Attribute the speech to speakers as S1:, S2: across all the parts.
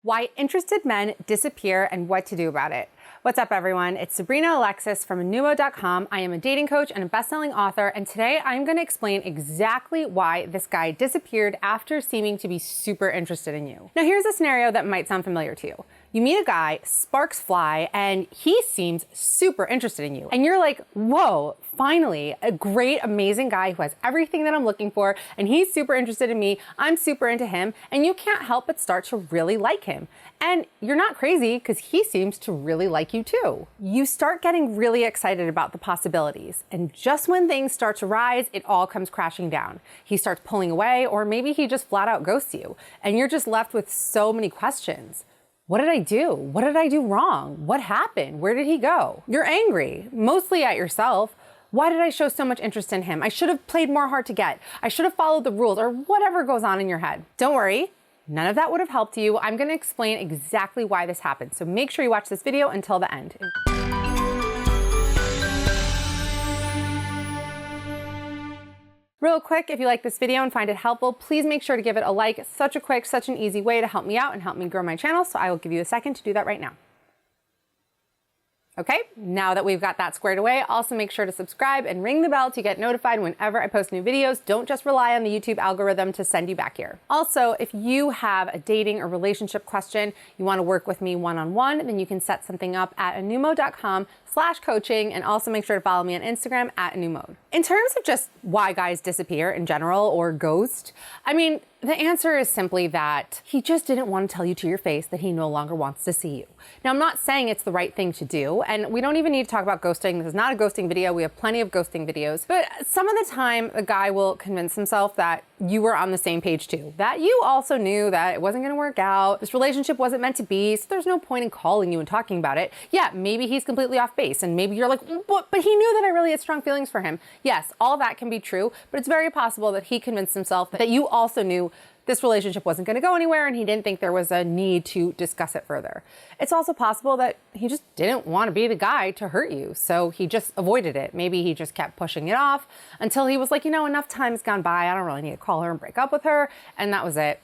S1: Why interested men disappear and what to do about it. What's up, everyone? It's Sabrina Alexis from Numo.com. I am a dating coach and a best-selling author, and today I'm going to explain exactly why this guy disappeared after seeming to be super interested in you. Now, here's a scenario that might sound familiar to you. You meet a guy, sparks fly, and he seems super interested in you. And you're like, whoa, finally, a great, amazing guy who has everything that I'm looking for, and he's super interested in me, I'm super into him, and you can't help but start to really like him. And you're not crazy because he seems to really like you too. You start getting really excited about the possibilities, and just when things start to rise, it all comes crashing down. He starts pulling away, or maybe he just flat out ghosts you, and you're just left with so many questions. What did I do? What did I do wrong? What happened? Where did he go? You're angry, mostly at yourself. Why did I show so much interest in him? I should have played more hard to get. I should have followed the rules, or whatever goes on in your head. Don't worry, none of that would have helped you. I'm gonna explain exactly why this happened. So make sure you watch this video until the end. Real quick, if you like this video and find it helpful, please make sure to give it a like. It's such a quick, such an easy way to help me out and help me grow my channel. So I will give you a second to do that right now. Okay, now that we've got that squared away, also make sure to subscribe and ring the bell to get notified whenever I post new videos. Don't just rely on the YouTube algorithm to send you back here. Also, if you have a dating or relationship question, you want to work with me one-on-one, then you can set something up at anumo.com/coaching, and also make sure to follow me on Instagram at anumode. In terms of just why guys disappear in general or ghost, I mean, the answer is simply that he just didn't want to tell you to your face that he no longer wants to see you. Now, I'm not saying it's the right thing to do, and we don't even need to talk about ghosting. This is not a ghosting video. We have plenty of ghosting videos. But some of the time, a guy will convince himself that you were on the same page too, that you also knew that it wasn't going to work out. This relationship wasn't meant to be, so there's no point in calling you and talking about it. Yeah, maybe he's completely off base, and maybe you're like, but he knew that I really had strong feelings for him. Yes, all that can be true, but it's very possible that he convinced himself that you also knew this relationship wasn't going to go anywhere and he didn't think there was a need to discuss it further. It's also possible that he just didn't want to be the guy to hurt you, so he just avoided it. Maybe he just kept pushing it off until he was like, you know, enough time's gone by, I don't really need to call her and break up with her, and that was it,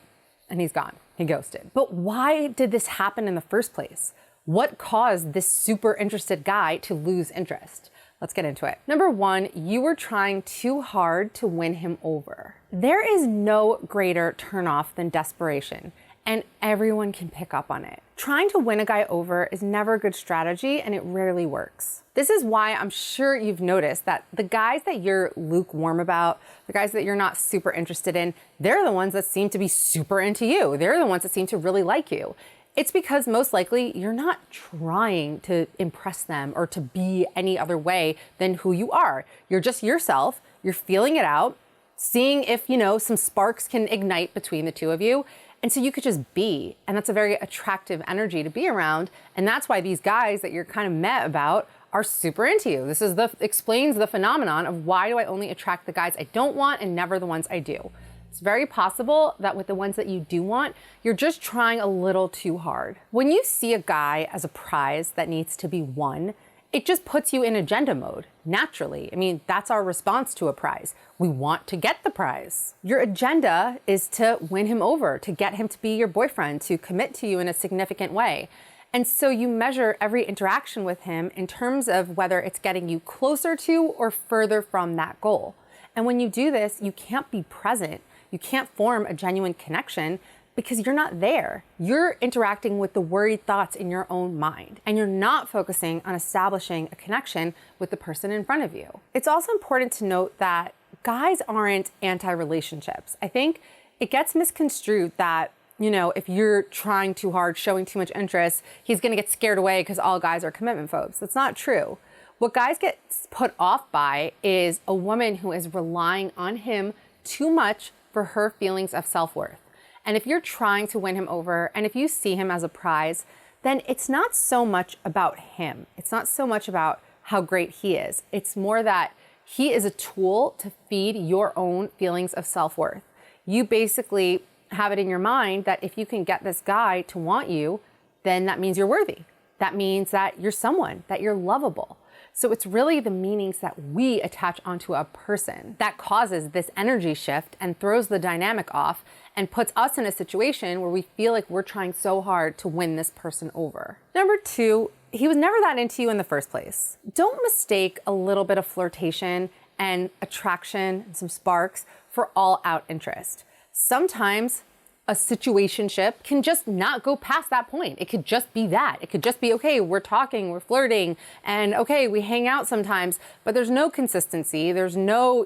S1: and he's gone. He ghosted. But why did this happen in the first place? What caused this super interested guy to lose interest? Let's get into it. Number one, you were trying too hard to win him over. There is no greater turnoff than desperation, and everyone can pick up on it. Trying to win a guy over is never a good strategy, and it rarely works. This is why I'm sure you've noticed that the guys that you're lukewarm about, the guys that you're not super interested in, they're the ones that seem to be super into you. They're the ones that seem to really like you. It's because most likely you're not trying to impress them or to be any other way than who you are. You're just yourself, you're feeling it out, seeing if, you know, some sparks can ignite between the two of you. And so you could just be, and that's a very attractive energy to be around. And that's why these guys that you're kind of met about are super into you. This is explains the phenomenon of why do I only attract the guys I don't want and never the ones I do. It's very possible that with the ones that you do want, you're just trying a little too hard. When you see a guy as a prize that needs to be won, it just puts you in agenda mode, naturally. I mean, that's our response to a prize. We want to get the prize. Your agenda is to win him over, to get him to be your boyfriend, to commit to you in a significant way. And so you measure every interaction with him in terms of whether it's getting you closer to or further from that goal. And when you do this, you can't be present. You can't form a genuine connection because you're not there. You're interacting with the worried thoughts in your own mind, and you're not focusing on establishing a connection with the person in front of you. It's also important to note that guys aren't anti-relationships. I think it gets misconstrued that, you know, if you're trying too hard, showing too much interest, he's gonna get scared away because all guys are commitment phobes. That's not true. What guys get put off by is a woman who is relying on him too much for her feelings of self-worth. And if you're trying to win him over, and if you see him as a prize, then it's not so much about him. It's not so much about how great he is. It's more that he is a tool to feed your own feelings of self-worth. You basically have it in your mind that if you can get this guy to want you, then that means you're worthy. That means that you're someone, that you're lovable. So it's really the meanings that we attach onto a person that causes this energy shift and throws the dynamic off. and puts us in a situation where we feel like we're trying so hard to win this person over. Number 2, he was never that into you in the first place. Don't mistake a little bit of flirtation and attraction and some sparks for all out interest. Sometimes a situationship can just not go past that point. It could just be that. It could just be, okay, we're talking, we're flirting, and okay, we hang out sometimes, but there's no consistency. There's no,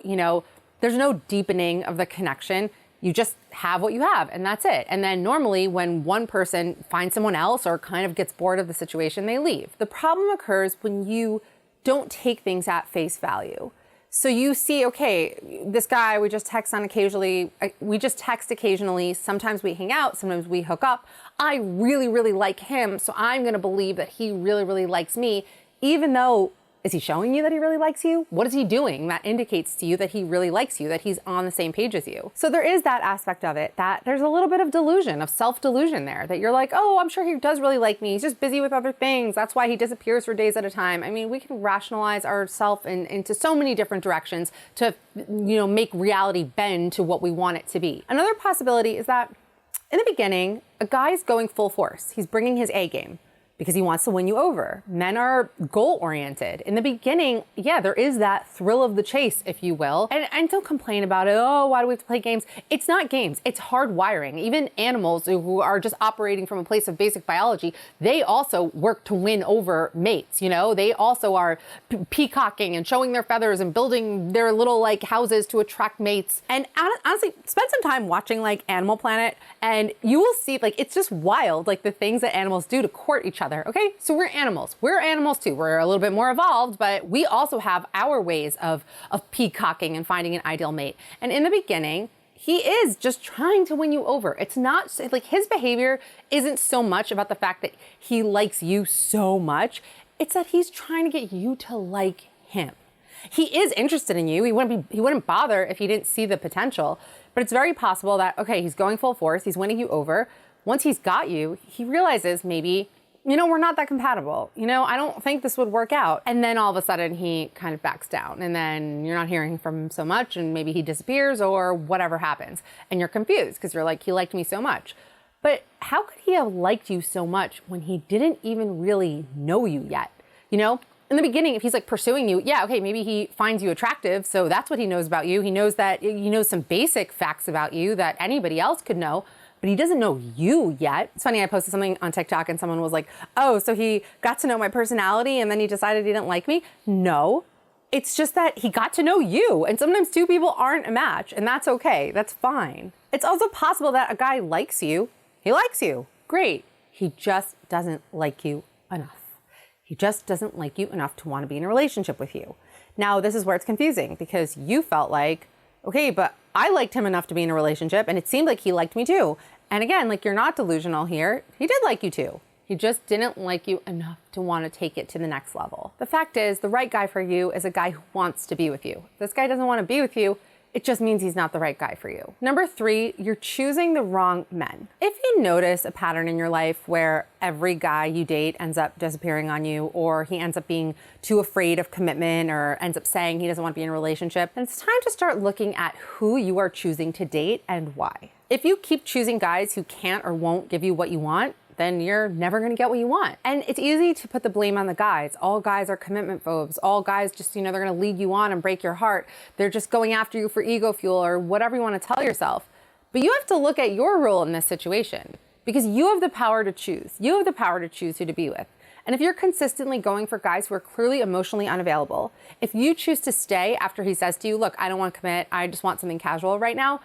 S1: there's no deepening of the connection. You just have what you have, and that's it. And then normally when one person finds someone else or kind of gets bored of the situation, they leave. The problem occurs when you don't take things at face value. So you see, okay, this guy, we just text occasionally, sometimes we hang out, sometimes we hook up. I really, really like him, so I'm gonna believe that he really, really likes me, even though, is he showing you that he really likes you? What is he doing that indicates to you that he really likes you, that he's on the same page as you? So there is that aspect of it, that there's a little bit of delusion, of self-delusion there, that you're like, oh, I'm sure he does really like me. He's just busy with other things. That's why he disappears for days at a time. I mean, we can rationalize ourselves into so many different directions to, make reality bend to what we want it to be. Another possibility is that in the beginning, a guy's going full force. He's bringing his A game, because he wants to win you over. Men are goal-oriented. In the beginning, yeah, there is that thrill of the chase, if you will. And don't complain about it, oh, why do we have to play games? It's not games, it's hard wiring. Even animals who are just operating from a place of basic biology, they also work to win over mates, They also are peacocking and showing their feathers and building their little houses to attract mates. And honestly, spend some time watching Animal Planet and you will see it's just wild, the things that animals do to court each other. Okay, so we're animals. We're animals too. We're a little bit more evolved, but we also have our ways of peacocking and finding an ideal mate. And in the beginning, he is just trying to win you over. It's not his behavior isn't so much about the fact that he likes you so much. It's that he's trying to get you to like him. He is interested in you. He wouldn't bother if he didn't see the potential, but it's very possible that, okay, he's going full force. He's winning you over. Once he's got you, he realizes maybe, we're not that compatible. I don't think this would work out. And then all of a sudden he kind of backs down and then you're not hearing from him so much and maybe he disappears or whatever happens. And you're confused because you're like, he liked me so much. But how could he have liked you so much when he didn't even really know you yet? In the beginning, if he's pursuing you, yeah, okay, maybe he finds you attractive. So that's what he knows about you. He knows some basic facts about you that anybody else could know. But he doesn't know you yet. It's funny, I posted something on TikTok and someone was like, oh, so he got to know my personality and then he decided he didn't like me? No, it's just that he got to know you. And sometimes two people aren't a match and that's okay, that's fine. It's also possible that a guy likes you, he likes you, great. He just doesn't like you enough. He just doesn't like you enough to want to be in a relationship with you. Now, this is where it's confusing because you felt like, okay, but I liked him enough to be in a relationship and it seemed like he liked me too. And again, you're not delusional here. He did like you too. He just didn't like you enough to want to take it to the next level. The fact is, the right guy for you is a guy who wants to be with you. If this guy doesn't want to be with you, it just means he's not the right guy for you. Number 3, you're choosing the wrong men. If you notice a pattern in your life where every guy you date ends up disappearing on you, or he ends up being too afraid of commitment, or ends up saying he doesn't want to be in a relationship, then it's time to start looking at who you are choosing to date and why. If you keep choosing guys who can't or won't give you what you want, then you're never gonna get what you want. And it's easy to put the blame on the guys. All guys are commitment phobes. All guys just, they're gonna lead you on and break your heart. They're just going after you for ego fuel or whatever you wanna tell yourself. But you have to look at your role in this situation because you have the power to choose. You have the power to choose who to be with. And if you're consistently going for guys who are clearly emotionally unavailable, if you choose to stay after he says to you, look, I don't wanna commit, I just want something casual right now,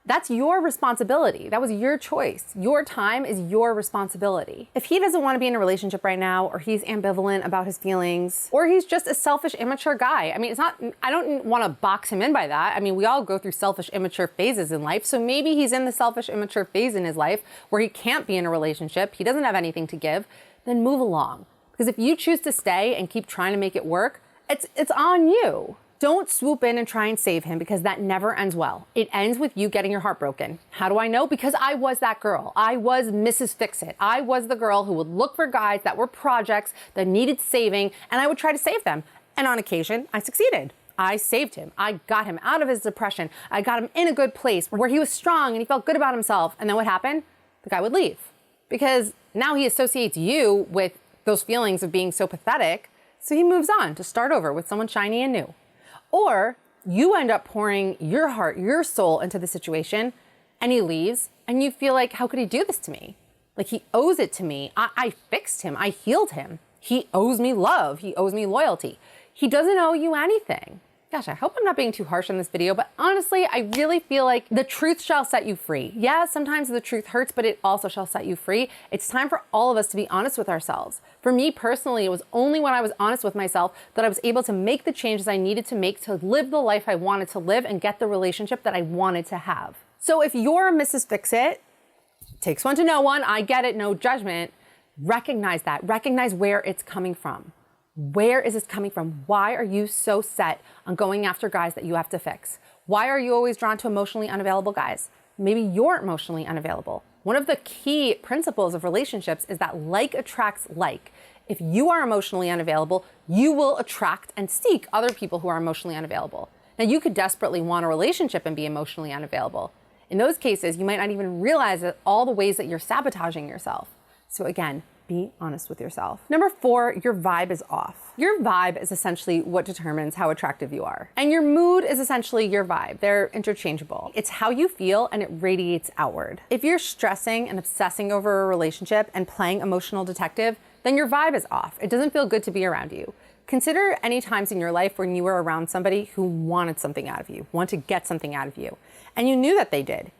S1: that's your responsibility. That was your choice. Your time is your responsibility. If he doesn't want to be in a relationship right now, or he's ambivalent about his feelings, or he's just a selfish, immature guy, I don't want to box him in by that. We all go through selfish, immature phases in life. So maybe he's in the selfish, immature phase in his life where he can't be in a relationship, he doesn't have anything to give, then move along. Because if you choose to stay and keep trying to make it work, it's on you. Don't swoop in and try and save him because that never ends well. It ends with you getting your heart broken. How do I know? Because I was that girl. I was Mrs. Fix-It. I was the girl who would look for guys that were projects that needed saving and I would try to save them. And on occasion, I succeeded. I saved him. I got him out of his depression. I got him in a good place where he was strong and he felt good about himself. And then what happened? The guy would leave because now he associates you with those feelings of being so pathetic. So he moves on to start over with someone shiny and new. Or you end up pouring your heart, your soul into the situation, and he leaves and you feel like, how could he do this to me? Like he owes it to me. I fixed him. I healed him. He owes me love. He owes me loyalty. He doesn't owe you anything. Gosh, I hope I'm not being too harsh in this video, but honestly, I really feel like the truth shall set you free. Yeah, sometimes the truth hurts, but it also shall set you free. It's time for all of us to be honest with ourselves. For me personally, it was only when I was honest with myself that I was able to make the changes I needed to make to live the life I wanted to live and get the relationship that I wanted to have. So if you're Mrs. Fix-It, takes one to know one, I get it, no judgment. Recognize that. Recognize where it's coming from. Where is this coming from? Why are you so set on going after guys that you have to fix? Why are you always drawn to emotionally unavailable guys? Maybe you're emotionally unavailable. One of the key principles of relationships is that like attracts like. If you are emotionally unavailable, you will attract and seek other people who are emotionally unavailable. Now, you could desperately want a relationship and be emotionally unavailable. In those cases, you might not even realize that all the ways that you're sabotaging yourself. So again, be honest with yourself. Number 4, your vibe is off. Your vibe is essentially what determines how attractive you are. And your mood is essentially your vibe. They're interchangeable. It's how you feel and it radiates outward. If you're stressing and obsessing over a relationship and playing emotional detective, then your vibe is off. It doesn't feel good to be around you. Consider any times in your life when you were around somebody who wanted something out of you, wanted to get something out of you, and you knew that they did.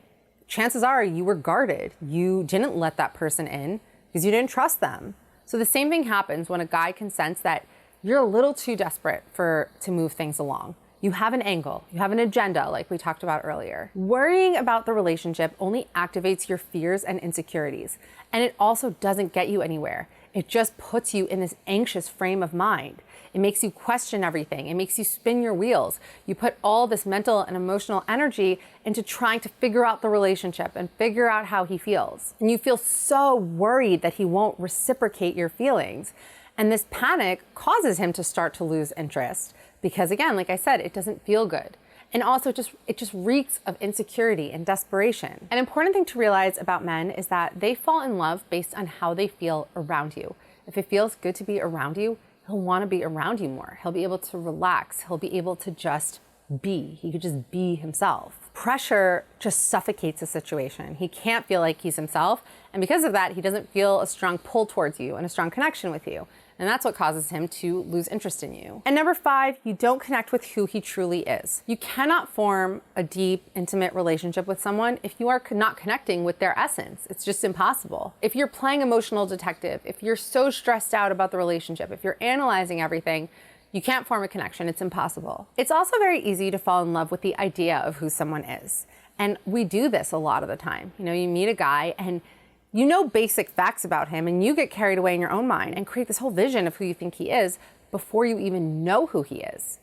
S1: Chances are you were guarded. You didn't let that person in because you didn't trust them. So the same thing happens when a guy can sense that you're a little too desperate to move things along. You have an angle, you have an agenda like we talked about earlier. Worrying about the relationship only activates your fears and insecurities, and it also doesn't get you anywhere. It just puts you in this anxious frame of mind. It makes you question everything. It makes you spin your wheels. You put all this mental and emotional energy into trying to figure out the relationship and figure out how he feels. And you feel so worried that he won't reciprocate your feelings. And this panic causes him to start to lose interest because, again, like I said, it doesn't feel good. And also it just reeks of insecurity and desperation. An important thing to realize about men is that they fall in love based on how they feel around you. If it feels good to be around you, he'll want to be around you more. He'll be able to relax. He'll be able to just be. He could just be himself. Pressure just suffocates a situation. He can't feel like he's himself. And because of that, he doesn't feel a strong pull towards you and a strong connection with you. And that's what causes him to lose interest in you. And number 5, you don't connect with who he truly is. You cannot form a deep, intimate relationship with someone if you are not connecting with their essence. It's just impossible. If you're playing emotional detective, if you're so stressed out about the relationship, if you're analyzing everything, you can't form a connection. It's impossible. It's also very easy to fall in love with the idea of who someone is. And we do this a lot of the time. You know, you meet a guy and you know basic facts about him and you get carried away in your own mind and create this whole vision of who you think he is before you even know who he is.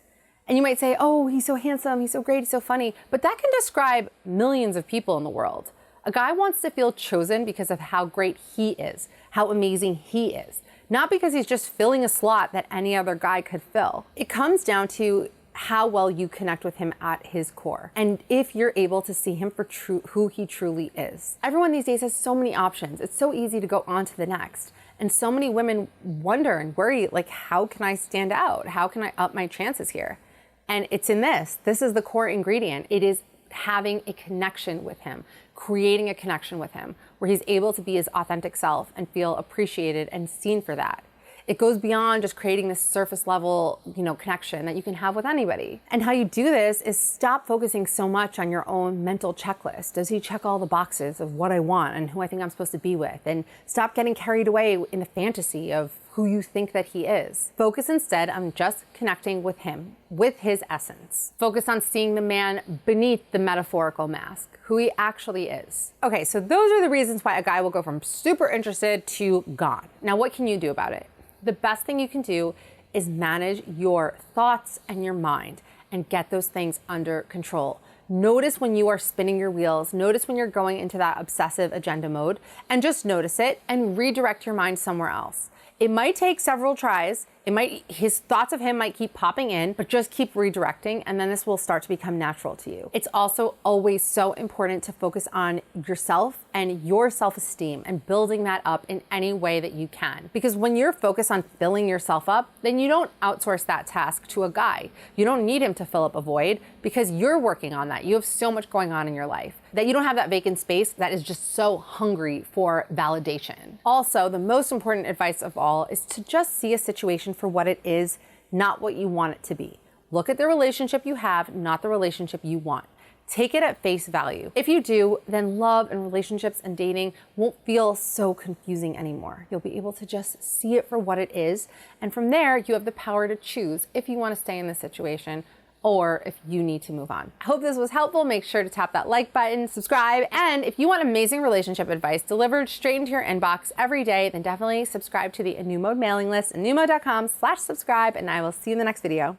S1: And you might say, oh, he's so handsome, he's so great, he's so funny. But that can describe millions of people in the world. A guy wants to feel chosen because of how great he is, how amazing he is, not because he's just filling a slot that any other guy could fill. It comes down to how well you connect with him at his core, and if you're able to see him for who he truly is. Everyone these days has so many options. It's so easy to go on to the next. And so many women wonder and worry, like, how can I stand out? How can I up my chances here? And it's in this. This is the core ingredient. It is having a connection with him, creating a connection with him, where he's able to be his authentic self and feel appreciated and seen for that. It goes beyond just creating this surface level, connection that you can have with anybody. And how you do this is stop focusing so much on your own mental checklist. Does he check all the boxes of what I want and who I think I'm supposed to be with? And stop getting carried away in the fantasy of who you think that he is. Focus instead on just connecting with him, with his essence. Focus on seeing the man beneath the metaphorical mask, who he actually is. Okay, so those are the reasons why a guy will go from super interested to gone. Now, what can you do about it? The best thing you can do is manage your thoughts and your mind and get those things under control. Notice when you are spinning your wheels, notice when you're going into that obsessive agenda mode, and just notice it and redirect your mind somewhere else. It might take several tries. His thoughts of him might keep popping in, but just keep redirecting, and then this will start to become natural to you. It's also always so important to focus on yourself and your self-esteem and building that up in any way that you can. Because when you're focused on filling yourself up, then you don't outsource that task to a guy. You don't need him to fill up a void because you're working on that. You have so much going on in your life that you don't have that vacant space that is just so hungry for validation. Also, the most important advice of all is to just see a situation for what it is, not what you want it to be. Look at the relationship you have, not the relationship you want. Take it at face value. If you do, then love and relationships and dating won't feel so confusing anymore. You'll be able to just see it for what it is. And from there, you have the power to choose if you want to stay in this situation or if you need to move on. I hope this was helpful. Make sure to tap that like button, subscribe, and if you want amazing relationship advice delivered straight into your inbox every day, then definitely subscribe to the A New Mode mailing list, anewmode.com/subscribe, and I will see you in the next video.